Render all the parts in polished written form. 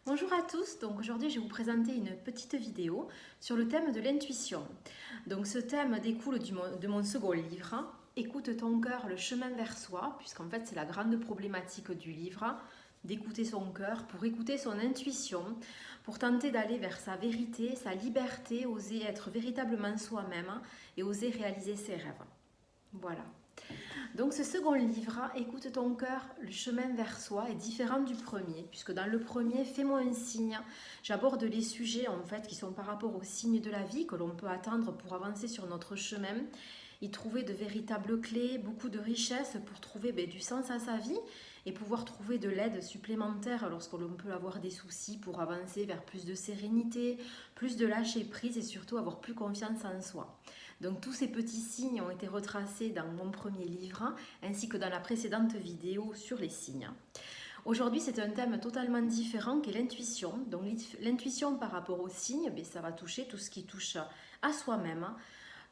Bonjour à tous, donc aujourd'hui je vais vous présenter une petite vidéo sur le thème de l'intuition. Donc ce thème découle de mon second livre, hein. Écoute ton cœur, le chemin vers soi, puisqu'en fait c'est la grande problématique du livre, d'écouter son cœur pour écouter son intuition, pour tenter d'aller vers sa vérité, sa liberté, oser être véritablement soi-même et oser réaliser ses rêves. Voilà. Donc ce second livre, Écoute ton cœur, le chemin vers soi, est différent du premier, puisque dans le premier, Fais-moi un signe, j'aborde les sujets en fait qui sont par rapport aux signes de la vie que l'on peut attendre pour avancer sur notre chemin, y trouver de véritables clés, beaucoup de richesses pour trouver du sens à sa vie et pouvoir trouver de l'aide supplémentaire lorsque l'on peut avoir des soucis pour avancer vers plus de sérénité, plus de lâcher prise et surtout avoir plus confiance en soi. Donc tous ces petits signes ont été retracés dans mon premier livre ainsi que dans la précédente vidéo sur les signes. Aujourd'hui, c'est un thème totalement différent qui est l'intuition. Donc l'intuition par rapport aux signes, ça va toucher tout ce qui touche à soi-même.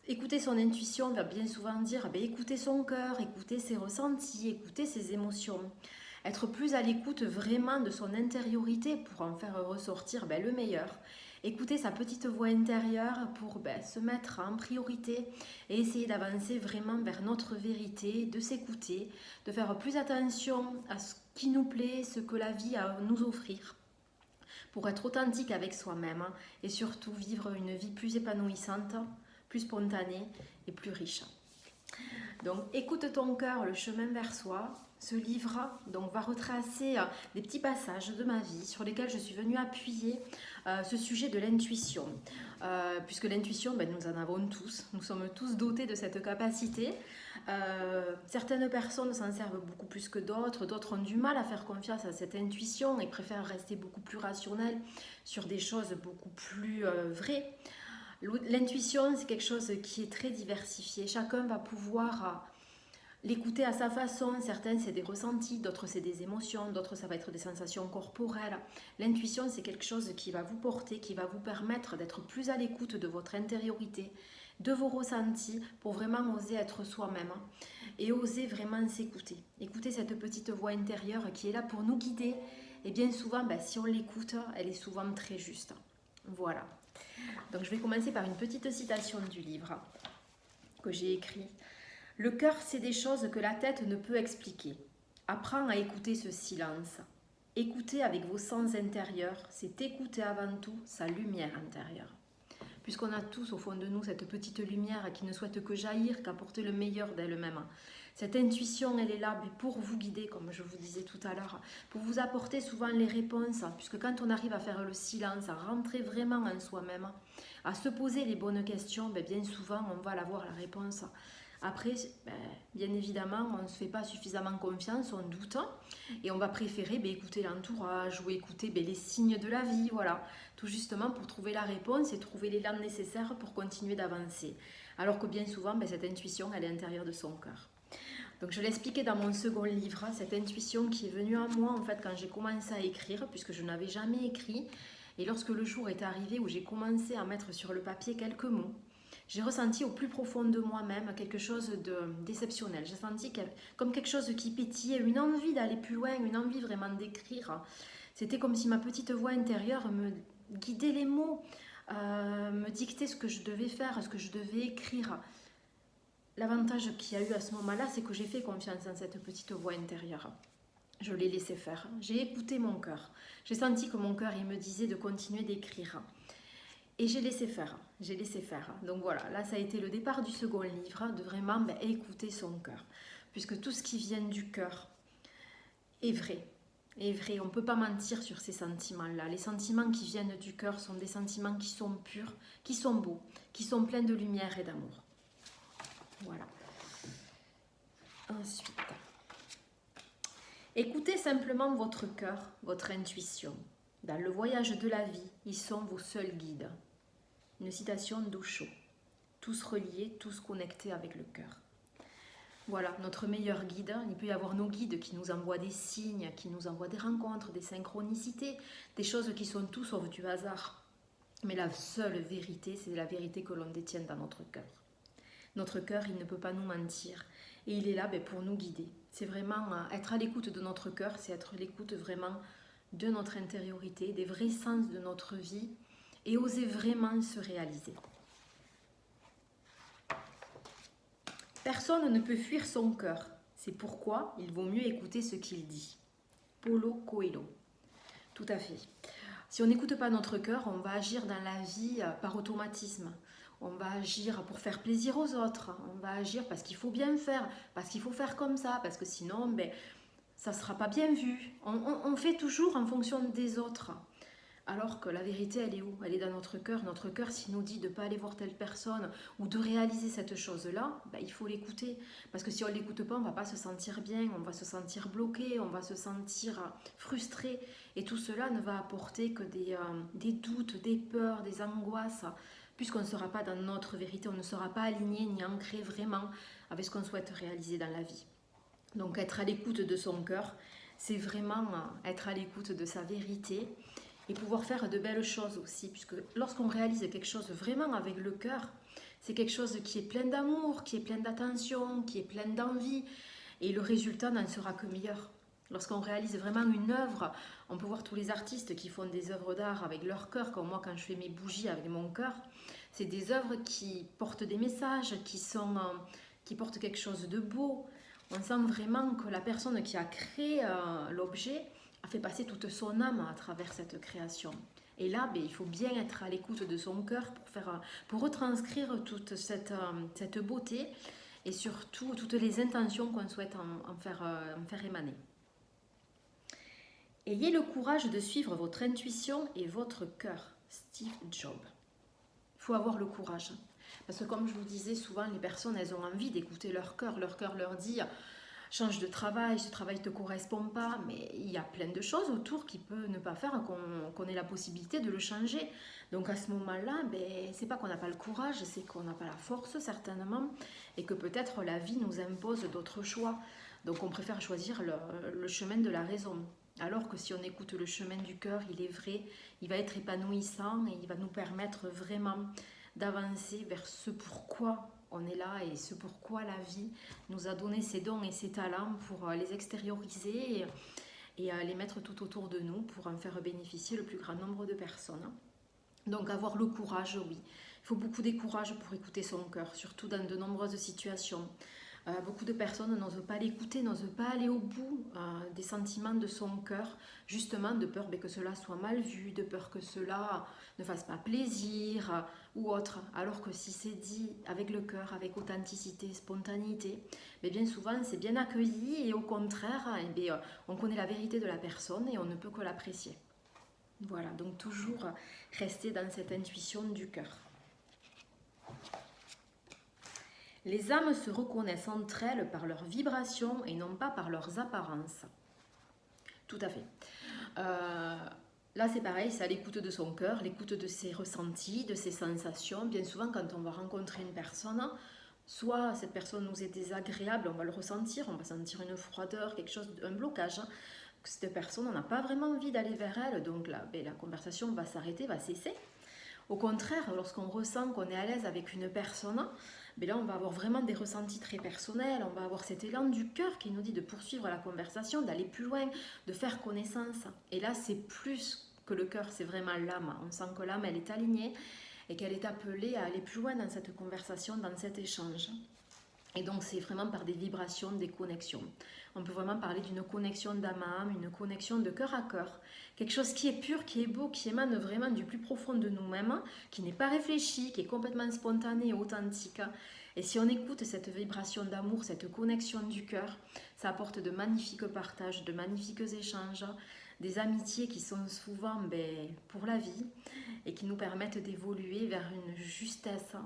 Écouter son intuition va bien souvent dire écouter son cœur, écouter ses ressentis, écouter ses émotions. Être plus à l'écoute vraiment de son intériorité pour en faire ressortir le meilleur. Écouter sa petite voix intérieure pour se mettre en priorité et essayer d'avancer vraiment vers notre vérité, de s'écouter, de faire plus attention à ce qui nous plaît, ce que la vie a à nous offrir pour être authentique avec soi-même et surtout vivre une vie plus épanouissante, plus spontanée et plus riche. Donc écoute ton cœur, le chemin vers soi. Ce livre va retracer des petits passages de ma vie sur lesquels je suis venue appuyer ce sujet de l'intuition. Puisque l'intuition, nous en avons tous. Nous sommes tous dotés de cette capacité. Certaines personnes s'en servent beaucoup plus que d'autres. D'autres ont du mal à faire confiance à cette intuition et préfèrent rester beaucoup plus rationnels sur des choses beaucoup plus vraies. L'intuition, c'est quelque chose qui est très diversifié. Chacun va pouvoir l'écouter à sa façon. Certains, c'est des ressentis, d'autres, c'est des émotions, d'autres, ça va être des sensations corporelles. L'intuition, c'est quelque chose qui va vous porter, qui va vous permettre d'être plus à l'écoute de votre intériorité, de vos ressentis, pour vraiment oser être soi-même et oser vraiment s'écouter. Écouter cette petite voix intérieure qui est là pour nous guider. Et bien souvent, si on l'écoute, elle est souvent très juste. Voilà. Donc je vais commencer par une petite citation du livre que j'ai écrit. Le cœur sait des choses que la tête ne peut expliquer. Apprends à écouter ce silence. Écouter avec vos sens intérieurs, c'est écouter avant tout sa lumière intérieure. Puisqu'on a tous au fond de nous cette petite lumière qui ne souhaite que jaillir, qu'apporter le meilleur d'elle-même. Cette intuition, elle est là pour vous guider, comme je vous disais tout à l'heure, pour vous apporter souvent les réponses, puisque quand on arrive à faire le silence, à rentrer vraiment en soi-même, à se poser les bonnes questions, bien souvent on va avoir la réponse. Après, bien évidemment, on ne se fait pas suffisamment confiance, on doute et on va préférer écouter l'entourage ou écouter les signes de la vie, voilà, tout justement pour trouver la réponse et trouver l'élan nécessaire pour continuer d'avancer. Alors que bien souvent, cette intuition, elle est à l'intérieur de son cœur. Donc je l'expliquais dans mon second livre, cette intuition qui est venue à moi en fait quand j'ai commencé à écrire, puisque je n'avais jamais écrit. Et lorsque le jour est arrivé où j'ai commencé à mettre sur le papier quelques mots, j'ai ressenti au plus profond de moi-même quelque chose d'exceptionnel. J'ai senti comme quelque chose qui pétillait, une envie d'aller plus loin, une envie vraiment d'écrire. C'était comme si ma petite voix intérieure me guidait les mots, me dictait ce que je devais faire, ce que je devais écrire. L'avantage qu'il y a eu à ce moment-là, c'est que j'ai fait confiance en cette petite voix intérieure. Je l'ai laissé faire. J'ai écouté mon cœur. J'ai senti que mon cœur, il me disait de continuer d'écrire. Et j'ai laissé faire. J'ai laissé faire. Donc voilà, là, ça a été le départ du second livre, de vraiment écouter son cœur. Puisque tout ce qui vient du cœur est vrai. Est vrai. On ne peut pas mentir sur ces sentiments-là. Les sentiments qui viennent du cœur sont des sentiments qui sont purs, qui sont beaux, qui sont pleins de lumière et d'amour. Voilà. Ensuite, écoutez simplement votre cœur, votre intuition. Dans le voyage de la vie, ils sont vos seuls guides. Une citation d'Osho. Tous reliés, tous connectés avec le cœur. Voilà, notre meilleur guide. Il peut y avoir nos guides qui nous envoient des signes, qui nous envoient des rencontres, des synchronicités, des choses qui sont tout sauf du hasard. Mais la seule vérité, c'est la vérité que l'on détient dans notre cœur. Notre cœur, il ne peut pas nous mentir. Et il est là pour nous guider. C'est vraiment être à l'écoute de notre cœur, c'est être à l'écoute vraiment de notre intériorité, des vrais sens de notre vie et oser vraiment se réaliser. Personne ne peut fuir son cœur. C'est pourquoi il vaut mieux écouter ce qu'il dit. Paulo Coelho. Tout à fait. Si on n'écoute pas notre cœur, on va agir dans la vie par automatisme. On va agir pour faire plaisir aux autres. On va agir parce qu'il faut bien faire, parce qu'il faut faire comme ça, parce que sinon, ça ne sera pas bien vu. On fait toujours en fonction des autres. Alors que la vérité, elle est où? Elle est dans notre cœur. Notre cœur, s'il nous dit de ne pas aller voir telle personne ou de réaliser cette chose-là, il faut l'écouter. Parce que si on ne l'écoute pas, on ne va pas se sentir bien, on va se sentir bloqué, on va se sentir frustré. Et tout cela ne va apporter que des doutes, des peurs, des angoisses, puisqu'on ne sera pas dans notre vérité, on ne sera pas aligné ni ancré vraiment avec ce qu'on souhaite réaliser dans la vie. Donc être à l'écoute de son cœur, c'est vraiment être à l'écoute de sa vérité, et pouvoir faire de belles choses aussi, puisque lorsqu'on réalise quelque chose vraiment avec le cœur, c'est quelque chose qui est plein d'amour, qui est plein d'attention, qui est plein d'envie, et le résultat n'en sera que meilleur. Lorsqu'on réalise vraiment une œuvre, on peut voir tous les artistes qui font des œuvres d'art avec leur cœur, comme moi quand je fais mes bougies avec mon cœur, c'est des œuvres qui portent des messages, qui portent quelque chose de beau. On sent vraiment que la personne qui a créé l'objet a fait passer toute son âme à travers cette création. Et là, il faut bien être à l'écoute de son cœur pour retranscrire toute cette beauté et surtout toutes les intentions qu'on souhaite en faire émaner. Ayez le courage de suivre votre intuition et votre cœur. Steve Jobs. Il faut avoir le courage. Parce que comme je vous disais, souvent les personnes, elles ont envie d'écouter leur cœur. Leur cœur leur dit... change de travail, ce travail ne te correspond pas, mais il y a plein de choses autour qui peuvent ne pas faire qu'on ait la possibilité de le changer. Donc à ce moment-là, c'est pas qu'on n'a pas le courage, c'est qu'on n'a pas la force certainement, et que peut-être la vie nous impose d'autres choix. Donc on préfère choisir le chemin de la raison. Alors que si on écoute le chemin du cœur, il est vrai, il va être épanouissant et il va nous permettre vraiment d'avancer vers ce pourquoi on est là et ce pourquoi la vie nous a donné ses dons et ses talents pour les extérioriser et les mettre tout autour de nous pour en faire bénéficier le plus grand nombre de personnes. Donc avoir le courage, oui. Il faut beaucoup de courage pour écouter son cœur, surtout dans de nombreuses situations. Beaucoup de personnes n'osent pas l'écouter, n'osent pas aller au bout des sentiments de son cœur, justement de peur que cela soit mal vu, de peur que cela ne fasse pas plaisir ou autre. Alors que si c'est dit avec le cœur, avec authenticité, spontanéité, bien souvent c'est bien accueilli et au contraire, on connaît la vérité de la personne et on ne peut que l'apprécier. Voilà, donc toujours rester dans cette intuition du cœur. Les âmes se reconnaissent entre elles par leurs vibrations et non pas par leurs apparences. Tout à fait. Là, c'est pareil, c'est à l'écoute de son cœur, l'écoute de ses ressentis, de ses sensations. Bien souvent, quand on va rencontrer une personne, soit cette personne nous est désagréable, on va le ressentir, on va sentir une froideur, quelque chose, un blocage. Cette personne, on n'a pas vraiment envie d'aller vers elle, donc là, la conversation va s'arrêter, va cesser. Au contraire, lorsqu'on ressent qu'on est à l'aise avec une personne, là on va avoir vraiment des ressentis très personnels, on va avoir cet élan du cœur qui nous dit de poursuivre la conversation, d'aller plus loin, de faire connaissance. Et là c'est plus que le cœur, c'est vraiment l'âme. On sent que l'âme elle est alignée et qu'elle est appelée à aller plus loin dans cette conversation, dans cet échange. Et donc c'est vraiment par des vibrations, des connexions. On peut vraiment parler d'une connexion d'âme à âme, une connexion de cœur à cœur. Quelque chose qui est pur, qui est beau, qui émane vraiment du plus profond de nous-mêmes, qui n'est pas réfléchi, qui est complètement spontané et authentique. Et si on écoute cette vibration d'amour, cette connexion du cœur, ça apporte de magnifiques partages, de magnifiques échanges, des amitiés qui sont souvent pour la vie et qui nous permettent d'évoluer vers une justesse,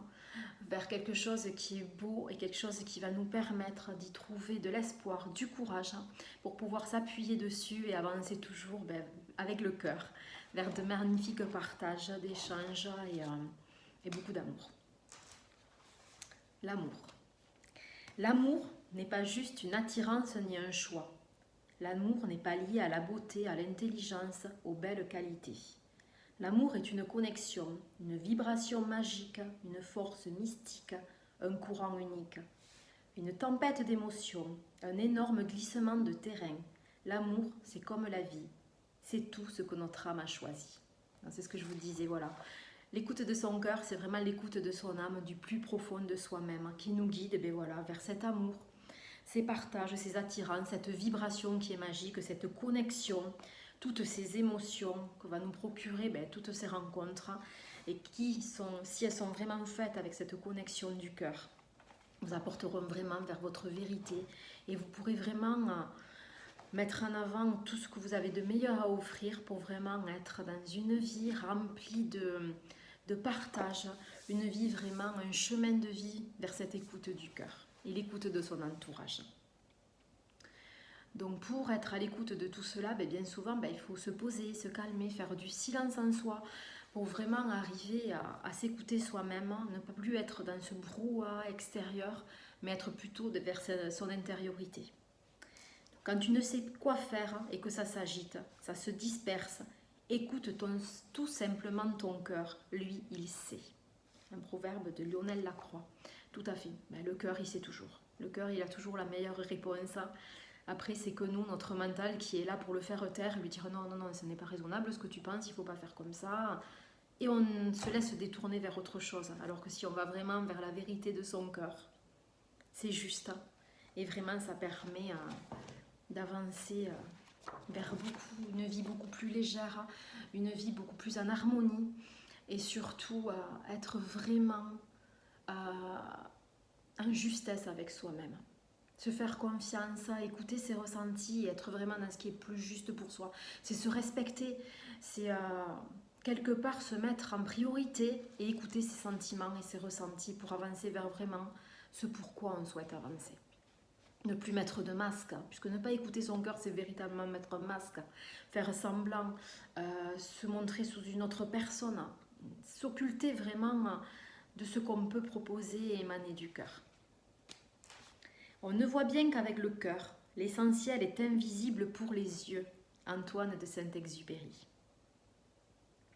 vers quelque chose qui est beau et quelque chose qui va nous permettre d'y trouver de l'espoir, du courage pour pouvoir s'appuyer dessus et avancer toujours avec le cœur vers de magnifiques partages, d'échanges et beaucoup d'amour. L'amour. L'amour n'est pas juste une attirance ni un choix. L'amour n'est pas lié à la beauté, à l'intelligence, aux belles qualités. L'amour est une connexion, une vibration magique, une force mystique, un courant unique. Une tempête d'émotions, un énorme glissement de terrain. L'amour, c'est comme la vie. C'est tout ce que notre âme a choisi. C'est ce que je vous disais, voilà. L'écoute de son cœur, c'est vraiment l'écoute de son âme, du plus profond de soi-même, qui nous guide voilà, vers cet amour, ces partages, ces attirances, cette vibration qui est magique, cette connexion, toutes ces émotions que va nous procurer toutes ces rencontres, et qui sont, si elles sont vraiment faites avec cette connexion du cœur, vous apporteront vraiment vers votre vérité, et vous pourrez vraiment mettre en avant tout ce que vous avez de meilleur à offrir pour vraiment être dans une vie remplie de partage, une vie vraiment, un chemin de vie vers cette écoute du cœur et l'écoute de son entourage. Donc pour être à l'écoute de tout cela, bien souvent il faut se poser, se calmer, faire du silence en soi pour vraiment arriver à s'écouter soi-même, ne pas plus être dans ce brouhaha extérieur, mais être plutôt vers son intériorité. Quand tu ne sais quoi faire et que ça s'agite, ça se disperse, écoute tout simplement ton cœur, lui il sait. Un proverbe de Lionel Lacroix. Tout à fait, le cœur il sait toujours. Le cœur il a toujours la meilleure réponse. Après c'est que nous, notre mental qui est là pour le faire taire, lui dire non, ce n'est pas raisonnable ce que tu penses, il ne faut pas faire comme ça. Et on se laisse détourner vers autre chose. Alors que si on va vraiment vers la vérité de son cœur, c'est juste. Et vraiment ça permet d'avancer vers une vie beaucoup plus légère, une vie beaucoup plus en harmonie, et surtout être vraiment en justesse avec soi-même. Se faire confiance, écouter ses ressentis et être vraiment dans ce qui est plus juste pour soi. C'est se respecter, c'est quelque part se mettre en priorité et écouter ses sentiments et ses ressentis pour avancer vers vraiment ce pourquoi on souhaite avancer. Ne plus mettre de masque, puisque ne pas écouter son cœur, c'est véritablement mettre un masque, faire semblant, se montrer sous une autre personne, s'occulter vraiment de ce qu'on peut proposer et émaner du cœur. On ne voit bien qu'avec le cœur, l'essentiel est invisible pour les yeux. Antoine de Saint-Exupéry.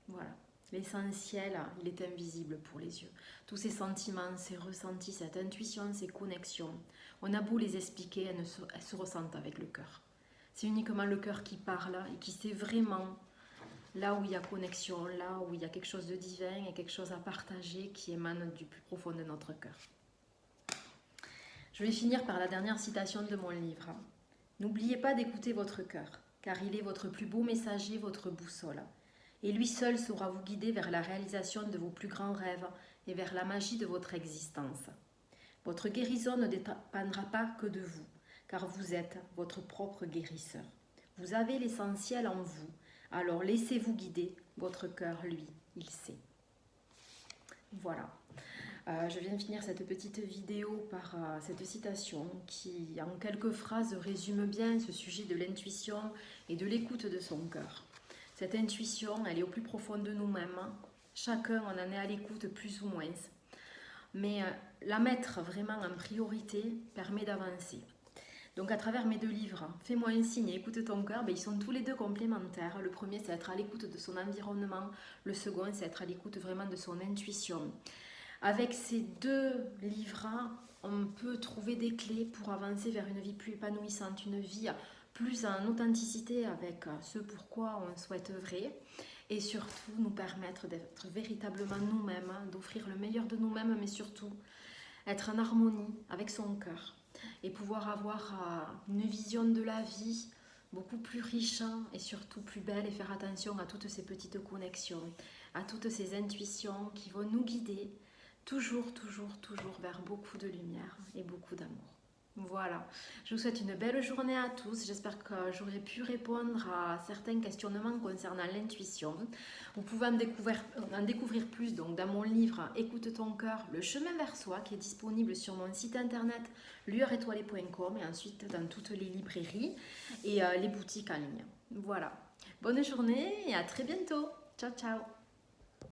Voilà. L'essentiel, il est invisible pour les yeux. Tous ces sentiments, ces ressentis, cette intuition, ces connexions, on a beau les expliquer, elles se ressentent avec le cœur. C'est uniquement le cœur qui parle et qui sait vraiment là où il y a connexion, là où il y a quelque chose de divin et quelque chose à partager qui émane du plus profond de notre cœur. Je vais finir par la dernière citation de mon livre. N'oubliez pas d'écouter votre cœur, car il est votre plus beau messager, votre boussole. Et lui seul saura vous guider vers la réalisation de vos plus grands rêves et vers la magie de votre existence. Votre guérison ne dépendra pas que de vous, car vous êtes votre propre guérisseur. Vous avez l'essentiel en vous, alors laissez-vous guider, votre cœur, lui, il sait. Voilà. Je viens de finir cette petite vidéo par cette citation qui, en quelques phrases, résume bien ce sujet de l'intuition et de l'écoute de son cœur. Cette intuition, elle est au plus profond de nous-mêmes. Chacun, on en est à l'écoute plus ou moins. Mais la mettre vraiment en priorité permet d'avancer. Donc à travers mes 2 livres, Fais-moi un signe et écoute ton cœur, ils sont tous les 2 complémentaires. Le premier, c'est être à l'écoute de son environnement. Le second, c'est être à l'écoute vraiment de son intuition. Avec ces 2 livres, on peut trouver des clés pour avancer vers une vie plus épanouissante, une vie plus en authenticité avec ce pourquoi on souhaite œuvrer, et surtout nous permettre d'être véritablement nous-mêmes, d'offrir le meilleur de nous-mêmes, mais surtout être en harmonie avec son cœur et pouvoir avoir une vision de la vie beaucoup plus riche et surtout plus belle, et faire attention à toutes ces petites connexions, à toutes ces intuitions qui vont nous guider toujours vers beaucoup de lumière et beaucoup d'amour. Voilà, je vous souhaite une belle journée à tous. J'espère que j'aurai pu répondre à certains questionnements concernant l'intuition. Vous pouvez en découvrir plus donc, dans mon livre Écoute ton cœur, le chemin vers soi, qui est disponible sur mon site internet lueureétoilée.com et ensuite dans toutes les librairies et les boutiques en ligne. Voilà, bonne journée et à très bientôt. Ciao, ciao.